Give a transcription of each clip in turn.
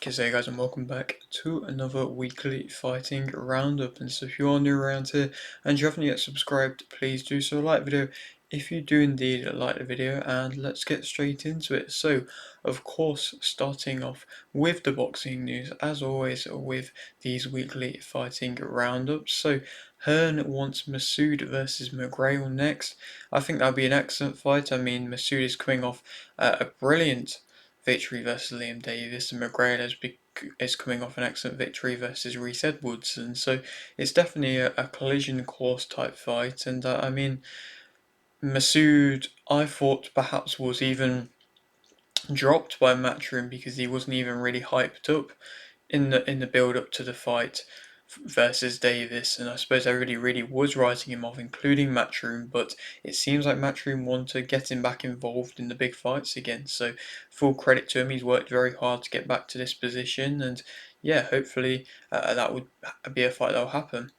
Okay, so hey guys, and welcome back to another weekly fighting roundup. And so, if you are new around here and you haven't yet subscribed, please do so. Like the video if you do indeed like the video, and let's get straight into it. So, of course, starting off with the boxing news, as always, with these weekly fighting roundups. So, Hearn wants Masood versus McGrail next. I think that'll be an excellent fight. I mean, Masood is coming off a brilliant victory versus Liam Davis, and McGrail is coming off an excellent victory versus Reece Edwards, and so it's definitely a collision course type fight. And I mean, Masood, I thought perhaps was even dropped by Matchroom because he wasn't even really hyped up in the build up to the fight versus Davis, and I suppose everybody really was writing him off, including Matchroom. But it seems like Matchroom want to get him back involved in the big fights again. So full credit to him; he's worked very hard to get back to this position, and yeah, hopefully that would be a fight that will happen.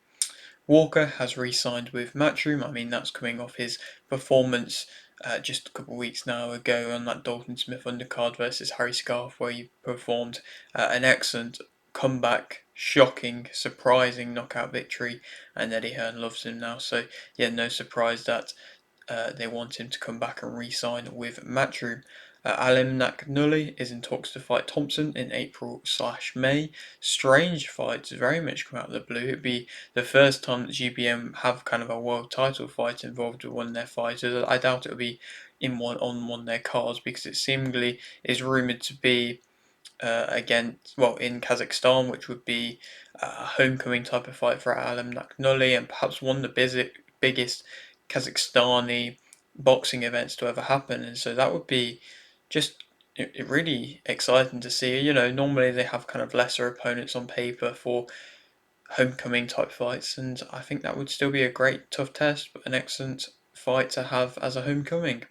Walker has re-signed with Matchroom. I mean, that's coming off his performance just a couple of weeks now ago on that Dalton Smith undercard versus Harry Scarf, where he performed an excellent comeback, shocking, surprising knockout victory, and Eddie Hearn loves him now. So yeah, no surprise that they want him to come back and re-sign with Matchroom. Alim Naknulli is in talks to fight Thompson in April/May. Strange fights, very much come out of the blue. It'd be the first time that GBM have kind of a world title fight involved with one of their fighters. I doubt it'll be on one of their cards because it seemingly is rumored to be in Kazakhstan, which would be a homecoming type of fight for Alim Naknulli, and perhaps one of the biggest Kazakhstani boxing events to ever happen. And so that would be just really exciting to see. You know, normally they have kind of lesser opponents on paper for homecoming type fights, and I think that would still be a great tough test, but an excellent fight to have as a homecoming.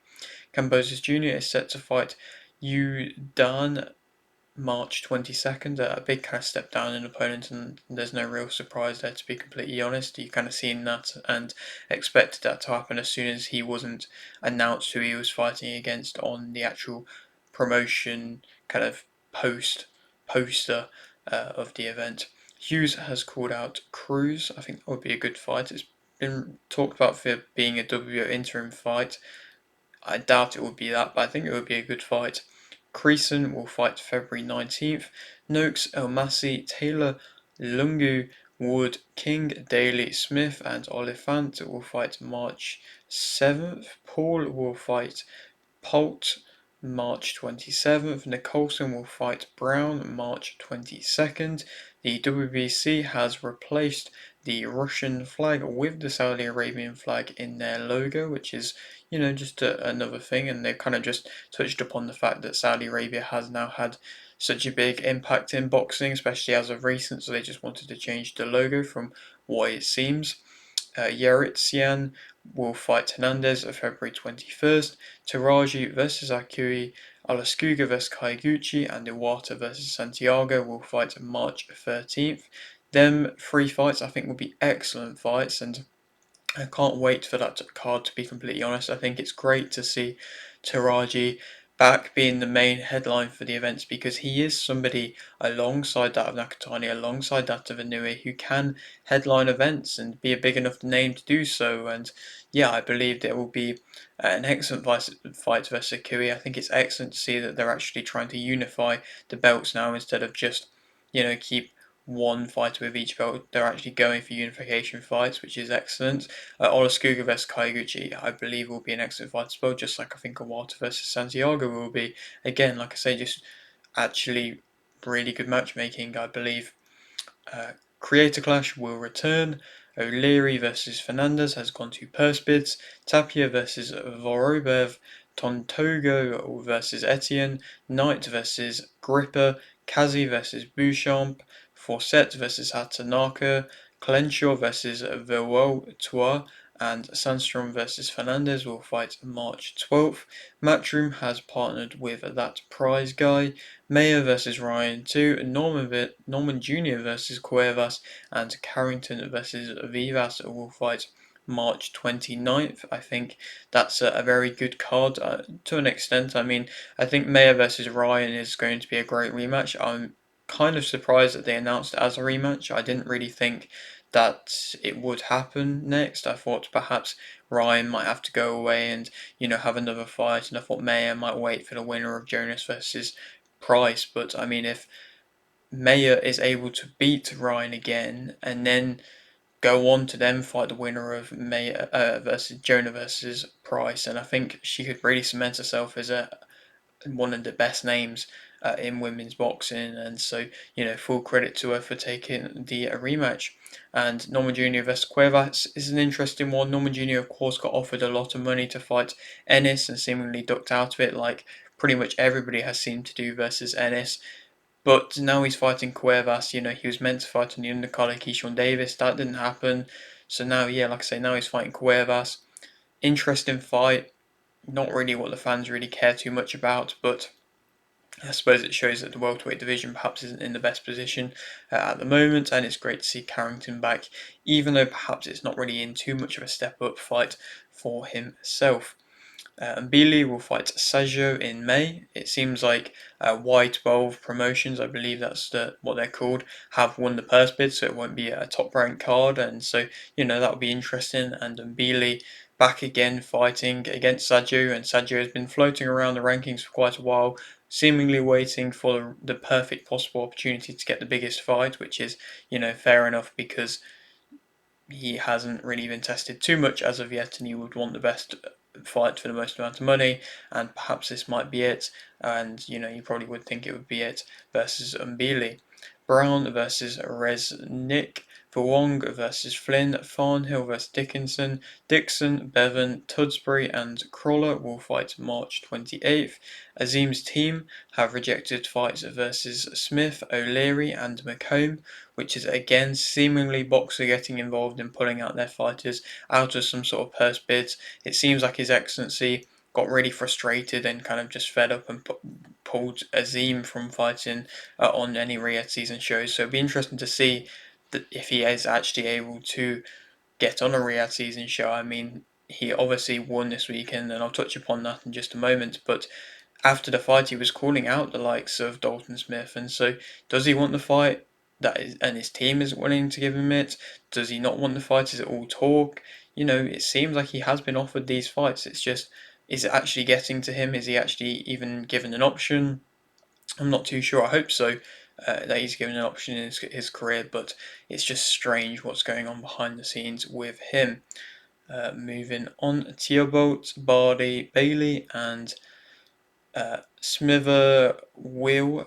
Cambosis Jr. is set to fight Yu Dan March 22nd, a big kind of step down in opponent, and there's no real surprise there, to be completely honest. You kind of seen that and expected that to happen as soon as he wasn't announced who he was fighting against on the actual promotion kind of poster of the event. Hughes has called out Cruz. I think that would be a good fight. It's been talked about for being a WO interim fight. I doubt it would be that, but I think it would be a good fight. Creason will fight February 19th. Noakes, Elmasi, Taylor, Lungu, Wood, King, Daly, Smith, and Oliphant will fight March 7th. Paul will fight Polt March 27th. Nicholson will fight Brown March 22nd. The WBC has replaced the Russian flag with the Saudi Arabian flag in their logo, which is, just another thing. And they've kind of just touched upon the fact that Saudi Arabia has now had such a big impact in boxing, especially as of recent, so they just wanted to change the logo from what it seems. Yeritsian will fight Hernandez on February 21st. Taraji versus Akui, Alaskuga versus Kaiguchi, and Iwata versus Santiago will fight March 13th. Them three fights I think will be excellent fights, and I can't wait for that card, to be completely honest. I think it's great to see Taraji back being the main headline for the events, because he is somebody alongside that of Nakatani, alongside that of Inouye, who can headline events and be a big enough name to do so. And yeah, I believe there will be an excellent fight versus Akui. I think it's excellent to see that they're actually trying to unify the belts now instead of just, keep one fighter with each belt. They're actually going for unification fights, which is excellent. Olaskuga versus Kaiguchi, I believe, will be an excellent fight as well, just like I think Iwata versus Santiago will be. Again, like I say, just actually really good matchmaking, I believe. Creator Clash will return. O'Leary versus Fernandez has gone to purse bids. Tapia versus Vorobev. Tontogo versus Etienne. Knight versus Gripper. Kazi versus Bouchamp. Forsett versus Hatanaka. Clenshaw versus Verwotois. And Sandstrom versus Fernandez will fight March 12th. Matchroom has partnered with That Prize Guy. Mayer versus Ryan 2, Norman Jr. versus Cuevas, and Carrington versus Vivas will fight March 29th. I think that's a very good card to an extent. I mean, I think Mayer versus Ryan is going to be a great rematch. kind of surprised that they announced it as a rematch. I didn't really think that it would happen next. I thought perhaps Ryan might have to go away and, have another fight, and I thought Mayer might wait for the winner of Jonas versus Price. But I mean, if Mayer is able to beat Ryan again and then go on to then fight the winner of Mayer versus Jonah versus Price, and I think she could really cement herself as one of the best names in women's boxing, and so full credit to her for taking the rematch. And Norman Jr. versus Cuevas is an interesting one. Norman Jr. of course got offered a lot of money to fight Ennis and seemingly ducked out of it, like pretty much everybody has seemed to do versus Ennis. But now he's fighting Cuevas. He was meant to fight on the undercard of Keyshawn Davis. That didn't happen. So now, yeah, like I say, now he's fighting Cuevas. Interesting fight. Not really what the fans really care too much about, but I suppose it shows that the welterweight division perhaps isn't in the best position at the moment, and it's great to see Carrington back, even though perhaps it's not really in too much of a step up fight for himself. Mbili will fight Sergio in May. It seems like Y12 Promotions, I believe that's what they're called, have won the purse bid, so it won't be a top ranked card, and so that'll be interesting. And Mbili back again fighting against Sergio, and Sergio has been floating around the rankings for quite a while, seemingly waiting for the perfect possible opportunity to get the biggest fight, which is fair enough because he hasn't really been tested too much as of yet, and you would want the best fight for the most amount of money, and perhaps this might be it. And you probably would think it would be it versus Umbili. Brown versus Resnick, Wong versus Flynn, Farnhill versus Dickinson, Dixon, Bevan, Tudsbury, and Crawler will fight March 28th. Azim's team have rejected fights versus Smith, O'Leary, and McComb, which is again seemingly Boxer getting involved in pulling out their fighters out of some sort of purse bids. It seems like His Excellency got really frustrated and kind of just fed up and pulled Azim from fighting on any Riyadh season shows. So it'd be interesting to see that if he is actually able to get on a Riyadh season show. I mean, he obviously won this weekend, and I'll touch upon that in just a moment. But after the fight, he was calling out the likes of Dalton Smith, and so does he want the fight? And his team isn't willing to give him it. Does he not want the fight? Is it all talk? It seems like he has been offered these fights. It's just, is it actually getting to him? Is he actually even given an option? I'm not too sure. I hope so, that he's given an option in his career, but it's just strange what's going on behind the scenes with him. Moving on, Theobald, Bardi, Bailey, and Smither will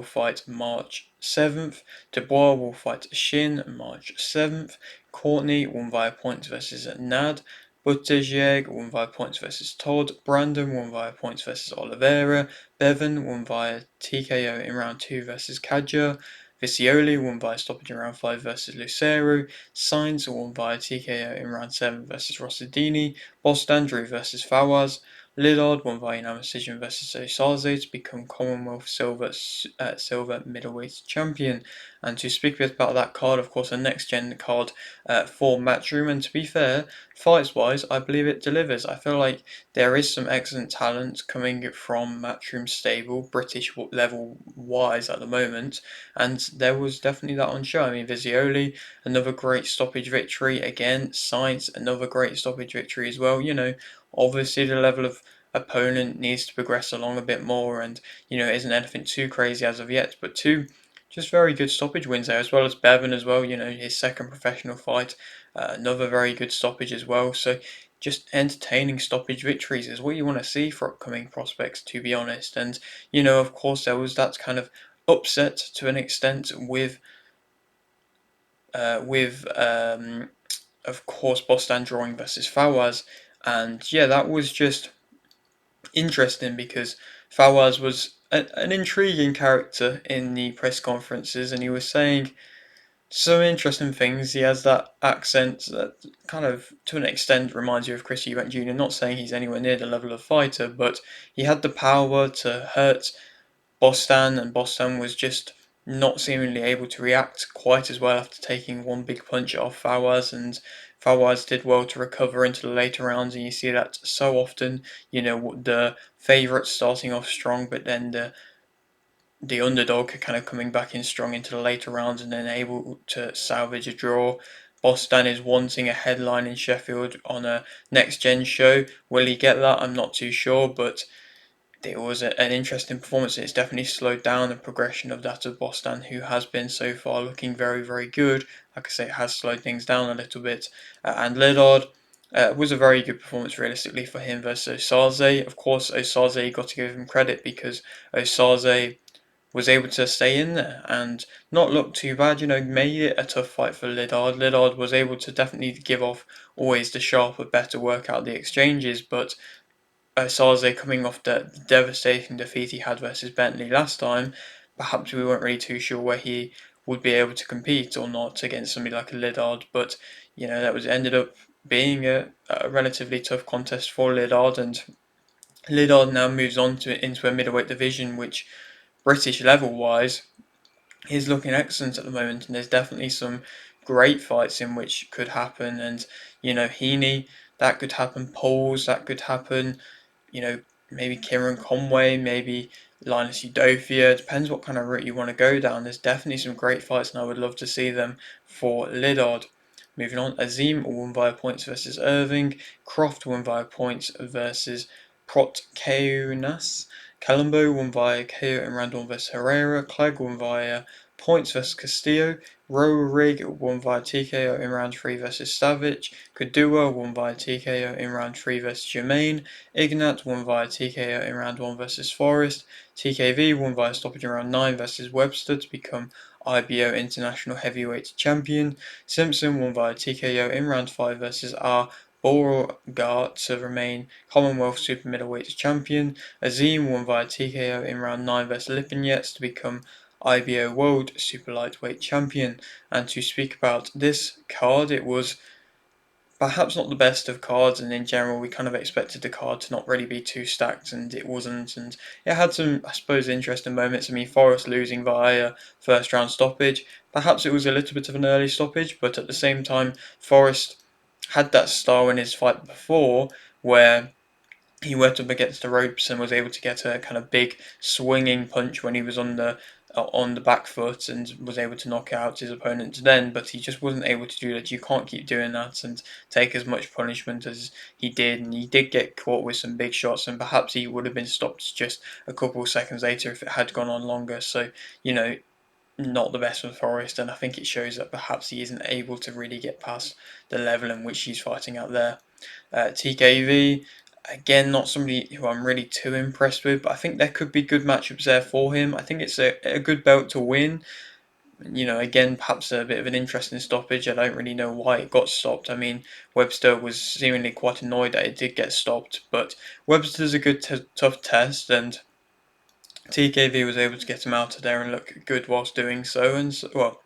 fight March 7th. Dubois will fight Shin March 7th. Courtney won via points versus Nad. Buttigieg won via points versus Todd. Brandon won via points versus Oliveira. Bevan won via TKO in round 2 versus Kadja. Vicioli won via stoppage in round 5 versus Lucero. Sainz won via TKO in round 7 versus Rossadini. Bostandrew versus Fawaz. Lillard won via unanimous decision versus Osaze to become Commonwealth silver middleweight champion. And to speak a bit about that card, of course, a next gen card for Matchroom. And to be fair, fights wise, I believe it delivers. I feel like there is some excellent talent coming from Matchroom stable, British level wise at the moment, and there was definitely that on show. I mean, Vicioli, another great stoppage victory again. Sainz, another great stoppage victory as well. Obviously the level of opponent needs to progress along a bit more, and it isn't anything too crazy as of yet, but two just very good stoppage wins there, as well as Bevan as well. His second professional fight, another very good stoppage as well. So just entertaining stoppage victories is what you want to see for upcoming prospects, to be honest. And of course there was that kind of upset to an extent with of course Bostan drawing versus Fawaz. And yeah, that was just interesting because Fawaz was an intriguing character in the press conferences, and he was saying some interesting things. He has that accent that kind of, to an extent, reminds you of Chris Eubank Jr. Not saying he's anywhere near the level of fighter, but he had the power to hurt Bostan, and Bostan was just not seemingly able to react quite as well after taking one big punch off Fawaz, and Fawaz did well to recover into the later rounds, and you see that so often, the favourites starting off strong, but then the the underdog kind of coming back in strong into the later rounds and then able to salvage a draw. Boston is wanting a headline in Sheffield on a next gen show. Will he get that? I'm not too sure, but it was an interesting performance. It's definitely slowed down the progression of that of Boston, who has been so far looking very, very good. Like I say, it has slowed things down a little bit. And Lillard was a very good performance realistically for him versus Osaze. Of course, Osaze got to give him credit because Osaze was able to stay in there and not look too bad. Made it a tough fight for Lillard. Lillard was able to definitely give off always the sharper, better work out the exchanges, but Sarze coming off the devastating defeat he had versus Bentley last time, perhaps we weren't really too sure where he would be able to compete or not against somebody like a Lillard. But that was ended up being a relatively tough contest for Lillard, and Lillard now moves on to into a middleweight division, which British level wise is looking excellent at the moment, and there's definitely some great fights in which could happen. And Heaney, that could happen. Pauls, that could happen. Maybe Kieran Conway, maybe Linus Udofia. Depends what kind of route you want to go down. There's definitely some great fights, and I would love to see them for Lillard. Moving on, Azim won via points versus Irving. Croft won via points versus Protkeunas. Colombo won via KO in round 1 versus Herrera. Clegg won via points versus Castillo. Rowerig won via TKO in round 3 versus Savage. Kadua won via TKO in round 3 versus Germain. Ignat won via TKO in round 1 versus Forrest. TKV won via stoppage in round 9 versus Webster to become IBO International Heavyweight Champion. Simpson won via TKO in round 5 versus R. Beauregard to remain Commonwealth Super Middleweight Champion. Azim won via TKO in round 9 versus Lipinets to become IBO World Super Lightweight Champion. And to speak about this card, it was perhaps not the best of cards, and in general we kind of expected the card to not really be too stacked, and it wasn't, and it had some, I suppose, interesting moments. I mean, Forrest losing via first round stoppage, perhaps it was a little bit of an early stoppage, but at the same time Forrest had that style in his fight before where he went up against the ropes and was able to get a kind of big swinging punch when he was on the back foot and was able to knock out his opponent then, but he just wasn't able to do that. You can't keep doing that and take as much punishment as he did, and he did get caught with some big shots, and perhaps he would have been stopped just a couple of seconds later if it had gone on longer. So, not the best for Forrest, and I think it shows that perhaps he isn't able to really get past the level in which he's fighting out there. TKV, again, not somebody who I'm really too impressed with, but I think there could be good matchups there for him. I think it's a good belt to win. Again, perhaps a bit of an interesting stoppage. I don't really know why it got stopped. I mean, Webster was seemingly quite annoyed that it did get stopped, but Webster's a good, tough test, and TKV was able to get him out of there and look good whilst doing so, and well,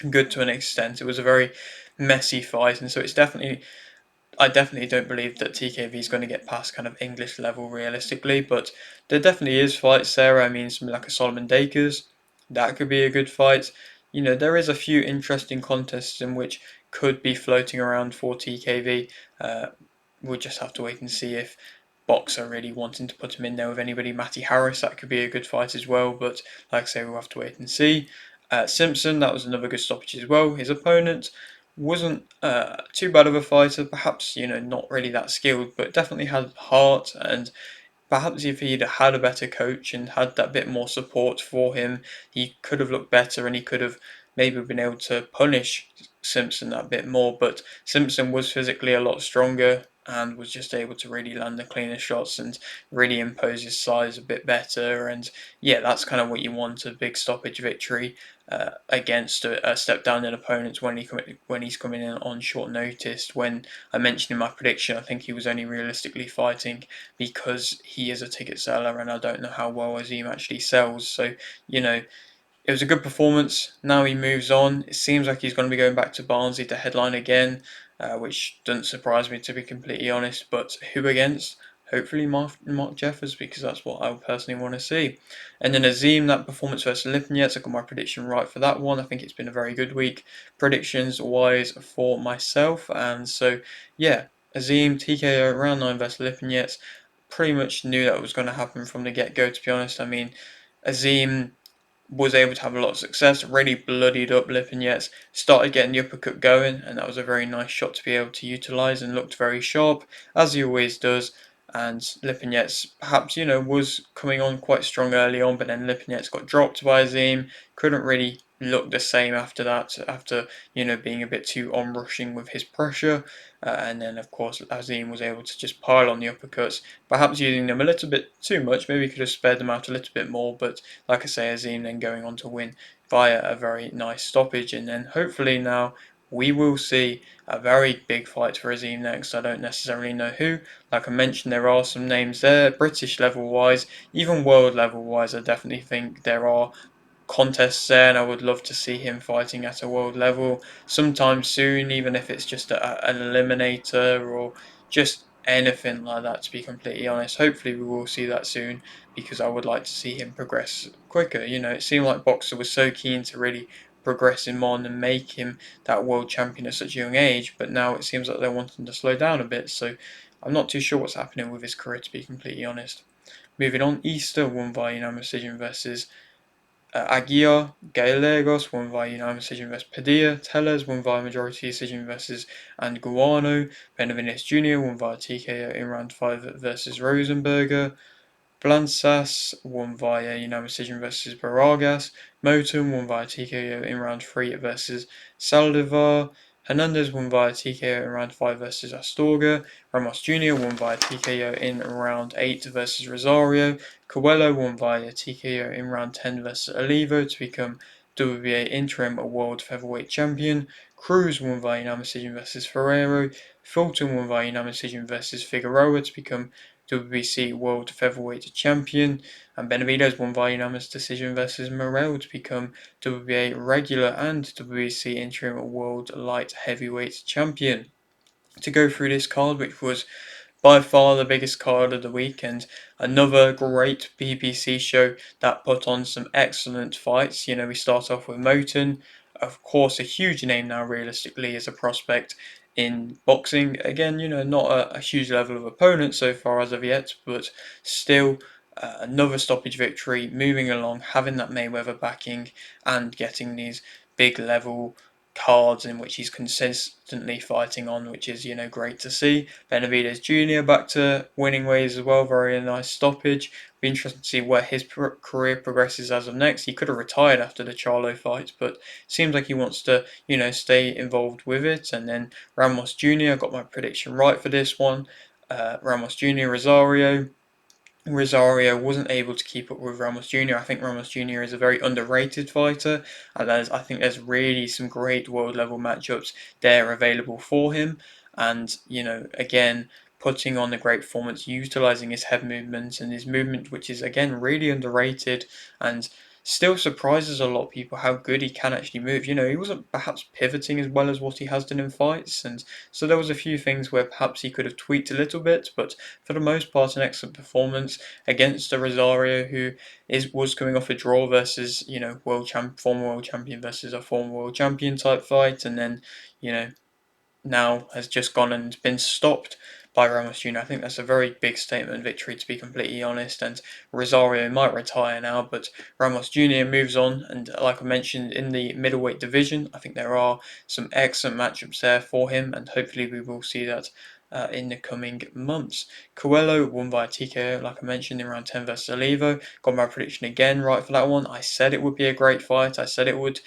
good to an extent. It was a very messy fight, and so I definitely don't believe that TKV is going to get past kind of English level realistically, but there definitely is fights there. I mean, something like a Solomon Dakers, that could be a good fight. There is a few interesting contests in which could be floating around for TKV. We'll just have to wait and see if Boxer really wanting to put him in there with anybody. Matty Harris, that could be a good fight as well, but like I say, we'll have to wait and see. Simpson, that was another good stoppage as well. His opponent wasn't too bad of a fighter, perhaps not really that skilled, but definitely had heart, and perhaps if he'd had a better coach and had that bit more support for him, he could have looked better and he could have maybe been able to punish Simpson that bit more. But Simpson was physically a lot stronger and was just able to really land the cleaner shots and really impose his size a bit better. And yeah, that's kind of what you want, a big stoppage victory against a step down in opponents when he's coming in on short notice. When I mentioned in my prediction, I think he was only realistically fighting because he is a ticket seller, and I don't know how well Azim actually sells. So, it was a good performance. Now he moves on. It seems like he's going to be going back to Barnsley to headline again, which doesn't surprise me, to be completely honest. But who against? Hopefully Mark Jeffers, because that's what I personally want to see. And then Azim, that performance versus Lipinets, I got my prediction right for that one. I think it's been a very good week, predictions wise, for myself. And so, yeah, Azim, TKO, round 9 versus Lipinets. Pretty much knew that was going to happen from the get-go, to be honest. I mean, Azim was able to have a lot of success, really bloodied up Lipinets, started getting the uppercut going, and that was a very nice shot to be able to utilise and looked very sharp, as he always does. And Lipinets perhaps, was coming on quite strong early on, but then Lipinets got dropped by Azim, couldn't really look the same after that, after, being a bit too on-rushing with his pressure. And then, of course, Azim was able to just pile on the uppercuts, perhaps using them a little bit too much, maybe could have spared them out a little bit more, but like I say, Azim then going on to win via a very nice stoppage. And then hopefully now we will see a very big fight for Azim next. I don't necessarily know who. Like I mentioned, there are some names there, British level wise, even world level wise. I definitely think there are contests there, and I would love to see him fighting at a world level sometime soon, even if it's just an eliminator or just anything like that, to be completely honest. Hopefully, we will see that soon because I would like to see him progress quicker. It seemed like Boxer was so keen to really progress him on and make him that world champion at such a young age, but now it seems like they're wanting to slow down a bit, so I'm not too sure what's happening with his career, to be completely honest. Moving on, Easter won by unanimous decision versus Aguirre, Gallegos won via unanimous decision versus Padilla, Tellez won via majority decision versus Anguano, Benavidez Jr. won via TKO in round 5 versus Rosenberger, Blancas won via unanimous decision versus Baragas, Moton won via TKO in round 3 versus Saldivar, Hernandez won via TKO in round 5 versus Astorga, Ramos Jr. won via TKO in round 8 versus Rosario, Coelho won via TKO in round 10 versus Olivo to become WBA interim world featherweight champion, Cruz won via unanimous decision versus Ferrero, Fulton won via unanimous decision versus Figueroa to become WBC World Featherweight Champion, and Benavidez won via unanimous decision versus Morel to become WBA regular and WBC interim World Light Heavyweight Champion. To go through this card, which was by far the biggest card of the week, and another great BBC show that put on some excellent fights. We start off with Moten, of course, a huge name now realistically as a prospect in boxing. Again, not a huge level of opponent so far as of yet, but still. Another stoppage victory, moving along, having that Mayweather backing, and getting these big level cards in which he's consistently fighting on, which is great to see. Benavidez Jr. back to winning ways as well, very nice stoppage. Be interesting to see where his career progresses as of next. He could have retired after the Charlo fight, but seems like he wants to stay involved with it. And then Ramos Jr. got my prediction right for this one. Ramos Jr. Rosario wasn't able to keep up with Ramos Jr. I think Ramos Jr. is a very underrated fighter, and I think there's really some great world level matchups there available for him. And again, putting on a great performance, utilizing his head movement and his movement, which is again really underrated and still surprises a lot of people how good he can actually move. He wasn't perhaps pivoting as well as what he has done in fights, and so there was a few things where perhaps he could have tweaked a little bit, but for the most part, an excellent performance against a Rosario who was coming off a draw versus former world champion versus a former world champion type fight, and then you know now has just gone and been stopped by Ramos Jr. I think that's a very big statement victory, to be completely honest. And Rosario might retire now, but Ramos Jr. moves on. And like I mentioned, in the middleweight division, I think there are some excellent matchups there for him, and hopefully we will see that. In the coming months. Coelho won by TKO, like I mentioned, in round 10 versus Olivo. Got my prediction again right for that one. I said it would be a great fight. I said it would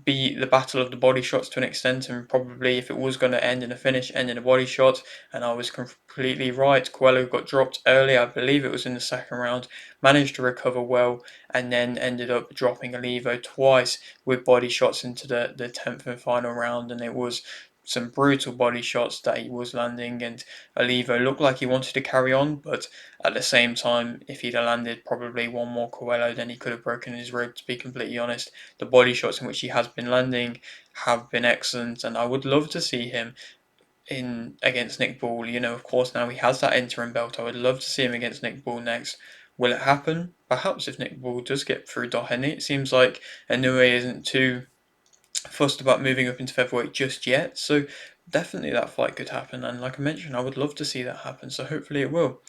be the battle of the body shots to an extent, and probably if it was going to end in a finish, end in a body shot. And I was completely right. Coelho got dropped early, I believe it was in the second round, managed to recover well, and then ended up dropping Olivo twice with body shots into the 10th and final round. And it was some brutal body shots that he was landing, and Olivo looked like he wanted to carry on, but at the same time, if he'd have landed probably one more Coelho, then he could have broken his rib, to be completely honest. The body shots in which he has been landing have been excellent, and I would love to see him in against Nick Ball. Of course, now he has that interim belt. I would love to see him against Nick Ball next. Will it happen? Perhaps if Nick Ball does get through Doheny. It seems like Inoue isn't too fussed about moving up into featherweight just yet. So definitely that fight could happen, and like I mentioned, I would love to see that happen, so hopefully it will.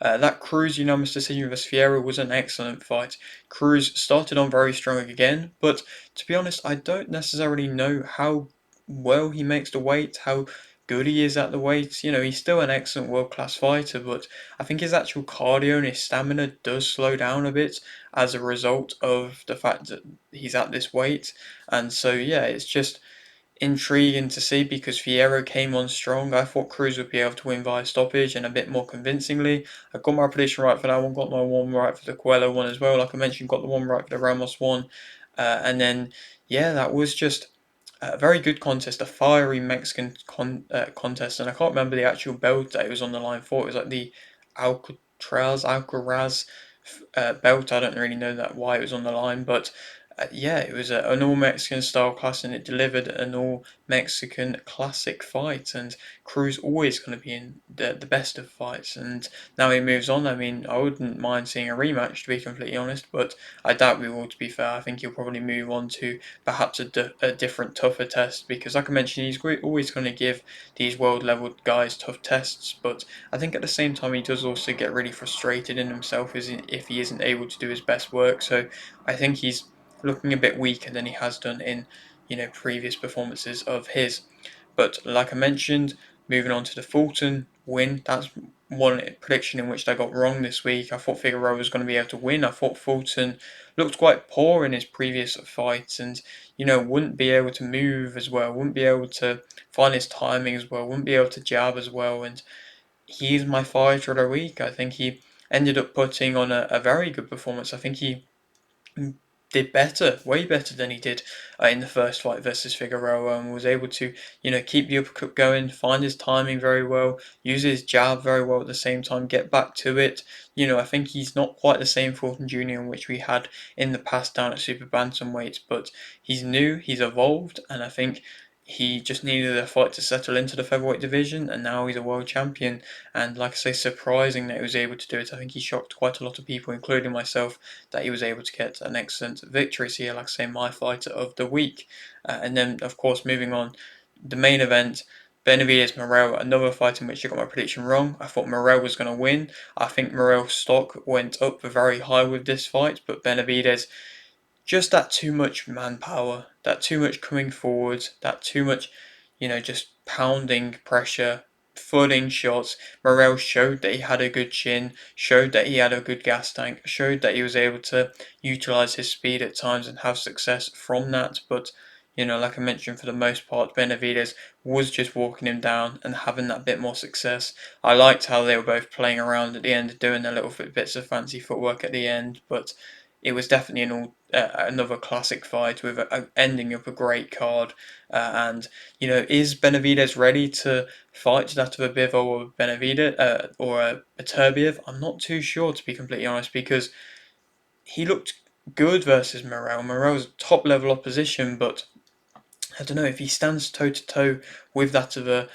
That Cruz unanimous decision versus Fiera was an excellent fight. Cruz started on very strong again, but to be honest, I don't necessarily know how well he makes the weight, how good he is at the weight. You know, he's still an excellent world-class fighter, but I think his actual cardio and his stamina does slow down a bit as a result of the fact that he's at this weight. And so, yeah, it's just intriguing to see because Fierro came on strong. I thought Cruz would be able to win via stoppage and a bit more convincingly. I got my prediction right for that one, got my one right for the Coelho one as well. Like I mentioned, got the one right for the Ramos one. And then, yeah, that was just a very good contest, a fiery Mexican contest. And I can't remember the actual belt that it was on the line for. It was like the Alcaraz belt. I don't really know that why it was on the line, but yeah, it was an all Mexican style class, and it delivered an all Mexican classic fight. And Cruz always going to be in the best of fights. And now he moves on. I mean, I wouldn't mind seeing a rematch, to be completely honest, but I doubt we will. To be fair, I think he'll probably move on to perhaps a different, tougher test because, like I mentioned, he's always going to give these world level guys tough tests. But I think at the same time, he does also get really frustrated in himself if he isn't able to do his best work. So I think he's looking a bit weaker than he has done in previous performances of his. But like I mentioned, moving on to the Fulton win, that's one prediction in which I got wrong this week. I thought Figueroa was going to be able to win. I thought Fulton looked quite poor in his previous fights and, wouldn't be able to move as well, wouldn't be able to find his timing as well, wouldn't be able to jab as well. And he's my fighter of the week. I think he ended up putting on a very good performance. I think he did better, way better than he did in the first fight versus Figueroa, and was able to, keep the uppercut going, find his timing very well, use his jab very well at the same time, get back to it. I think he's not quite the same Fulton Jr. in which we had in the past down at super bantamweight, but he's new, he's evolved, and I think he just needed a fight to settle into the featherweight division, and now he's a world champion. And like I say, surprising that he was able to do it. I think he shocked quite a lot of people, including myself, that he was able to get an excellent victory. So yeah, like I say, my fighter of the week. And then, of course, moving on, the main event, Benavidez Morel, another fight in which I got my prediction wrong. I thought Morel was going to win. I think Morel's stock went up very high with this fight, but Benavidez, just that too much manpower, that too much coming forward, that too much, just pounding pressure, flooding shots. Morel showed that he had a good chin, showed that he had a good gas tank, showed that he was able to utilize his speed at times and have success from that. But, like I mentioned, for the most part, Benavidez was just walking him down and having that bit more success. I liked how they were both playing around at the end, doing their little bits of fancy footwork at the end, but it was definitely another classic fight with ending up a great card. And is Benavidez ready to fight that of a Bivol or Benavidez or a Turbiev? I'm not too sure, to be completely honest, because he looked good versus Morel. Morel's top level opposition, but I don't know if he stands toe to toe with that of a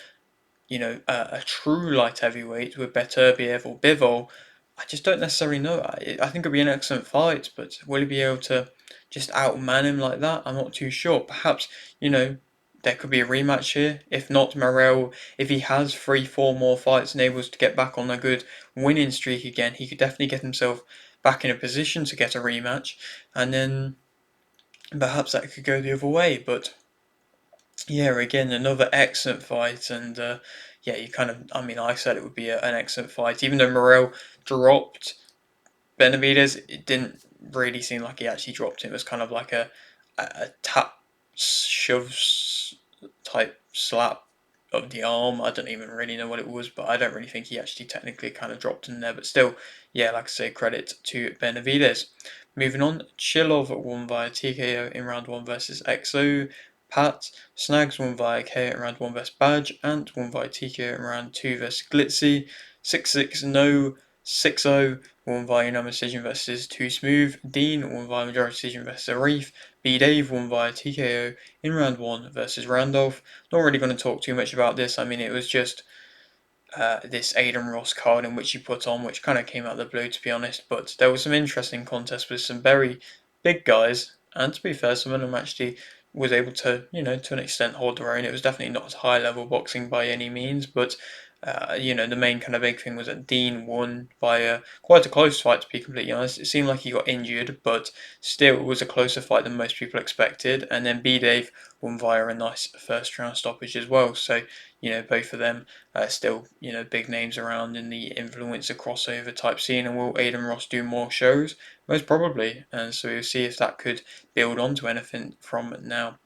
true light heavyweight with Beterbiev or Bivol. I just don't necessarily know. I think it'll be an excellent fight, but will he be able to just outman him like that? I'm not too sure. Perhaps, there could be a rematch here. If not, Morel, if he has 3, 4 more fights and able to get back on a good winning streak again, he could definitely get himself back in a position to get a rematch. And then perhaps that could go the other way. But yeah, again, another excellent fight, and yeah, I mean, I said it would be an excellent fight. Even though Morel dropped Benavidez, it didn't really seem like he actually dropped him. It was kind of like a tap, shove type slap of the arm. I don't even really know what it was, but I don't really think he actually technically kind of dropped him there. But still, yeah, like I say, credit to Benavidez. Moving on, Chilov won via TKO in round 1 versus XO. Pat Snags won via KO in round 1 versus Badge. Ant won via TKO in round 2 versus Glitzy. 6-6 no 6-0 won via unanimous decision versus Too Smooth. Dean won via majority decision versus Arif. B Dave won via TKO in round 1 versus Randolph. Not really going to talk too much about this. I mean, it was just this Aiden Ross card in which he put on, which kind of came out of the blue, to be honest. But there was some interesting contests with some very big guys, and to be fair, some of them actually was able to, to an extent hold their own. It was definitely not high level boxing by any means, but the main kind of big thing was that Dean won by quite a close fight, to be completely honest. It seemed like he got injured, but still it was a closer fight than most people expected. And then B Dave won via a nice first round stoppage as well. So, both of them still, big names around in the influencer crossover type scene. And will Aiden Ross do more shows? Most probably. And so we'll see if that could build onto anything from now.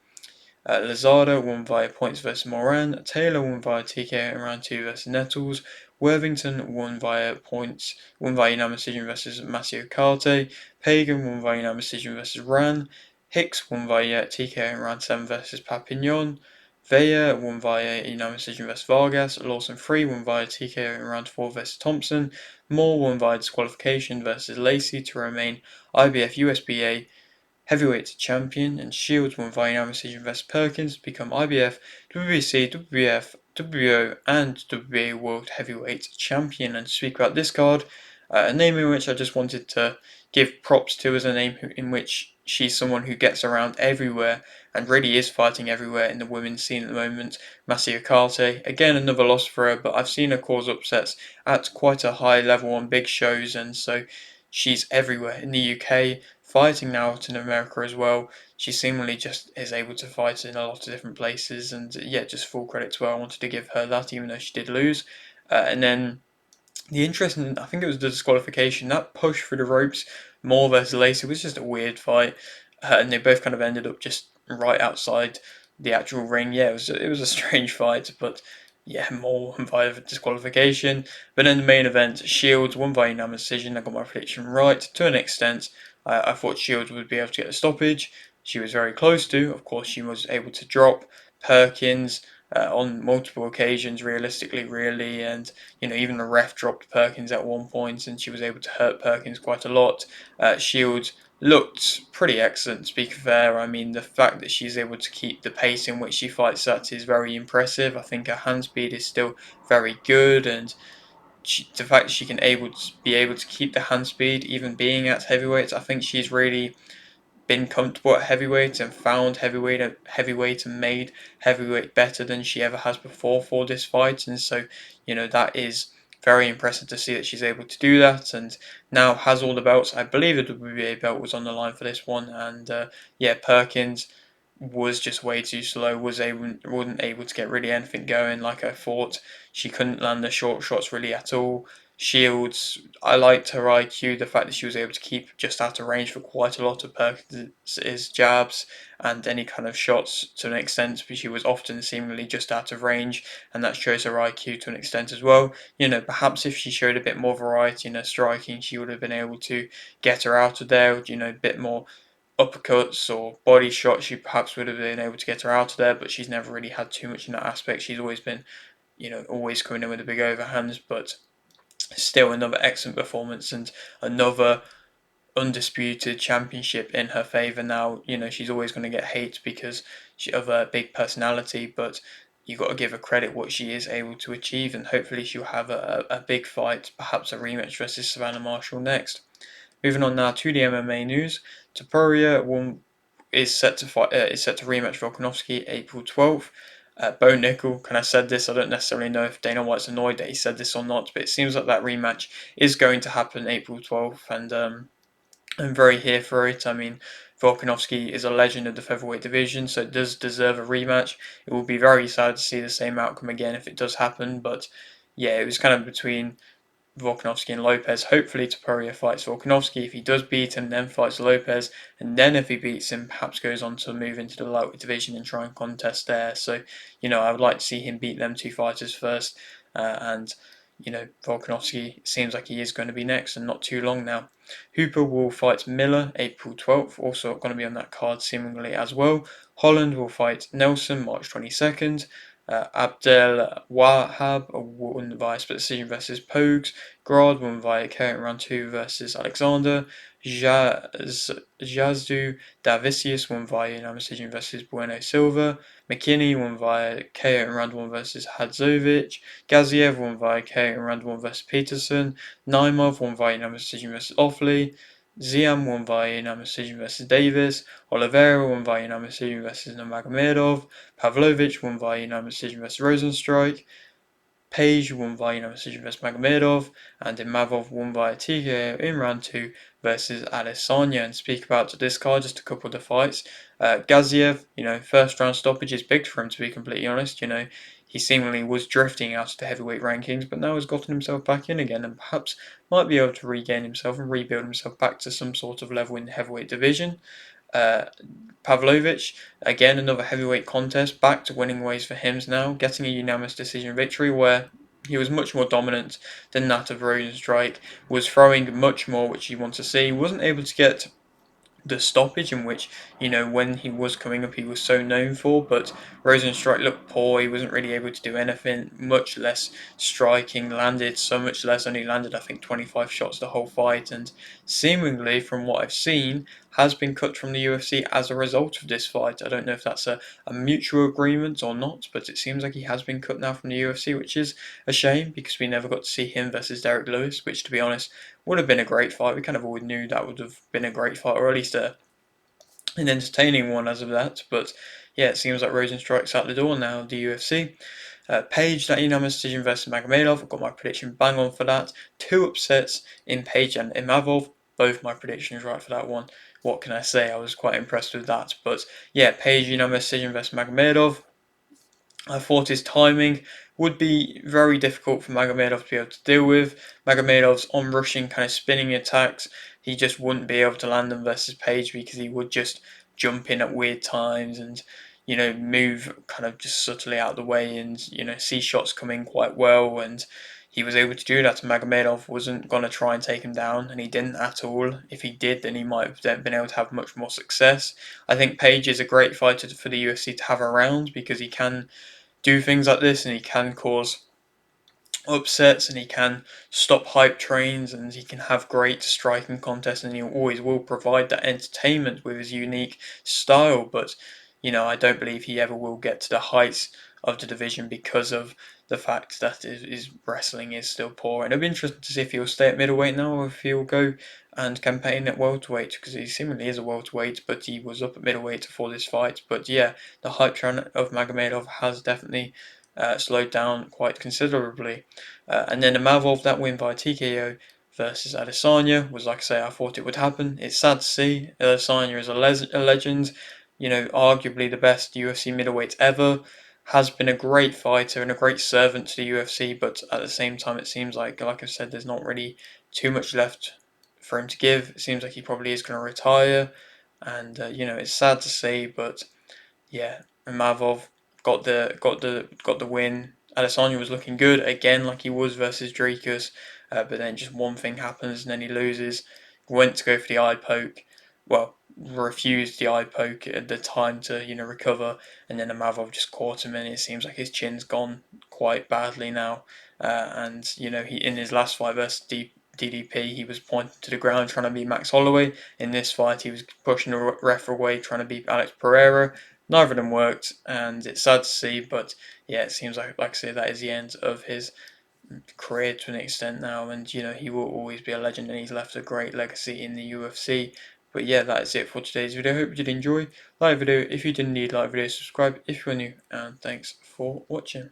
Lazada won via points versus Moran. Taylor won via TKO in round 2 versus Nettles. Worthington won via unanimous decision versus Massimo Carte. Pagan won via unanimous decision versus Ran. Hicks won via TKO in round 7 versus Papignon. Vea won via unanimous decision versus Vargas. Lawson 3 won via TKO in round 4 versus Thompson. Moore won via disqualification versus Lacey to remain IBF USBA heavyweight champion, and Shields won via unanimous decision versus Perkins to become IBF, WBC, WBF, WBO, and WBA World Heavyweight Champion. And to speak about this card, a name in which I just wanted to give props to as a name in which she's someone who gets around everywhere and really is fighting everywhere in the women's scene at the moment. Massia Carte, again another loss for her, but I've seen her cause upsets at quite a high level on big shows, and so she's everywhere in the UK, fighting now out in America as well. She seemingly just is able to fight in a lot of different places, and yeah, just full credit to her. I wanted to give her that, even though she did lose. And then the interesting, I think it was the disqualification, that push through the ropes, Moore versus Lacey, was just a weird fight, and they both kind of ended up just right outside the actual ring. Yeah, it was a strange fight, but yeah, Moore won via disqualification. But in the main event, Shields won via unanimous decision. I got my prediction right to an extent. I thought Shields would be able to get the stoppage. She was very close to. Of course, she was able to drop Perkins on multiple occasions, realistically, really, and even the ref dropped Perkins at one point, and she was able to hurt Perkins quite a lot. Shields looked pretty excellent, to be fair. I mean, the fact that she's able to keep the pace in which she fights at is very impressive. I think her hand speed is still very good, and the fact that she can be able to keep the hand speed, even being at heavyweight, I think she's really been comfortable at heavyweight and found heavyweight and made heavyweight better than she ever has before for this fight. And so, that is very impressive to see that she's able to do that, and now has all the belts. I believe the WBA belt was on the line for this one, and yeah, Perkins was just way too slow, wasn't able to get really anything going like I thought. She couldn't land the short shots really at all. Shields, I liked her IQ, the fact that she was able to keep just out of range for quite a lot of Perkins' jabs and any kind of shots to an extent, but she was often seemingly just out of range, and that shows her IQ to an extent as well. Perhaps if she showed a bit more variety in her striking, she would have been able to get her out of there, a bit more uppercuts or body shots, she perhaps would have been able to get her out of there, but she's never really had too much in that aspect. She's always been, always coming in with the big overhands, but still another excellent performance and another undisputed championship in her favour now. She's always going to get hate because of her big personality, but you've got to give her credit what she is able to achieve, and hopefully she'll have a big fight, perhaps a rematch versus Savannah Marshall next. Moving on now to the MMA news. Topuria is set to rematch Volkanovski April 12th. Bo Nickel, kind of said this. I don't necessarily know if Dana White's annoyed that he said this or not, but it seems like that rematch is going to happen April 12th, and I'm very here for it. I mean, Volkanovski is a legend of the featherweight division, so it does deserve a rematch. It will be very sad to see the same outcome again if it does happen, but yeah, it was kind of between Volkanovski and Lopez. Hopefully Topuria fights Volkanovski. If he does beat him, then fights Lopez, and then if he beats him, perhaps goes on to move into the lightweight division and try and contest there. So, I would like to see him beat them two fighters first, and Volkanovski seems like he is going to be next and not too long now. Hooper will fight Miller April 12th, also going to be on that card seemingly as well. Holland will fight Nelson March 22nd. Abdel Wahab won via split decision versus Pogues. Grad won via KO in round 2 versus Alexander. Jazdu Davicius won via unanimous decision versus Bueno Silva. McKinney won via KO in round 1 versus Hadzovic. Gaziev won via KO in round 1 versus Peterson. Naimov won via unanimous decision versus Offley. Ziam won via unanimous decision versus Davis. Oliveira won via unanimous decision versus Nurmagomedov. Pavlovich won via unanimous decision versus Rosenstrike. Page won via unanimous decision versus Magomedov, and Imavov won via TKO in round 2 versus Adesanya. And speak about this card, just a couple of the fights. Gaziev, first round stoppage is big for him, to be completely honest. He seemingly was drifting out of the heavyweight rankings, but now has gotten himself back in again, and perhaps might be able to regain himself and rebuild himself back to some sort of level in the heavyweight division. Uh, Pavlovich, again another heavyweight contest, back to winning ways for him now, getting a unanimous decision victory where he was much more dominant than that of Rosenstrike, was throwing much more, which you want to see, wasn't able to get the stoppage in which, when he was coming up, he was so known for. But Rosenstrike looked poor. He wasn't really able to do anything, much less striking. Landed so much less. Only landed, I think, 25 shots the whole fight. And seemingly, from what I've seen, has been cut from the UFC as a result of this fight. I don't know if that's a mutual agreement or not, but it seems like he has been cut now from the UFC, which is a shame because we never got to see him versus Derek Lewis, which, to be honest, would have been a great fight. We kind of always knew that would have been a great fight, or at least an entertaining one as of that. But yeah, it seems like Rosenstrike's out the door now, the UFC. Page, that unanimous decision versus Magomedov. I've got my prediction bang on for that. 2 upsets in Page and Imavov. Both my predictions right for that one. What can I say? I was quite impressed with that. But yeah, Page unanimous decision versus Magomedov. I thought his timing would be very difficult for Magomedov to be able to deal with. Magomedov's on-rushing kind of spinning attacks, he just wouldn't be able to land them versus Page because he would just jump in at weird times and, move kind of just subtly out of the way and, see shots come in quite well. And he was able to do that. Magomedov wasn't going to try and take him down, and he didn't at all. If he did, then he might have been able to have much more success. I think Page is a great fighter for the UFC to have around because he can do things like this and he can cause upsets and he can stop hype trains and he can have great striking contests and he always will provide that entertainment with his unique style. But I don't believe he ever will get to the heights of the division because of the fact that his wrestling is still poor. And it'll be interesting to see if he'll stay at middleweight now or if he'll go and campaign at welterweight, because he seemingly is a welterweight, but he was up at middleweight for this fight. But yeah, the hype train of Magomedov has definitely slowed down quite considerably. And then the Mavov, that win by TKO versus Adesanya was, like I say, I thought it would happen. It's sad to see. Adesanya is a legend, arguably the best UFC middleweight ever. Has been a great fighter and a great servant to the UFC, but at the same time, it seems like I said, there's not really too much left for him to give. It seems like he probably is going to retire, and it's sad to see, but yeah, Mavov got the win. Adesanya was looking good again, like he was versus Dricus, but then just one thing happens and then he loses. Went to go for the eye poke, well, refused the eye poke at the time to recover, and then Mavov just caught him, and it seems like his chin's gone quite badly now. And he in his last fight versus DDP, he was pointing to the ground trying to beat Max Holloway. In this fight, he was pushing the ref away trying to beat Alex Pereira. Neither of them worked, and it's sad to see. But yeah, it seems like I say, that is the end of his career to an extent now, and he will always be a legend, and he's left a great legacy in the UFC. But yeah, that is it for today's video. Hope you did enjoy. Like the video if you didn't need like video, subscribe if you're new, and thanks for watching.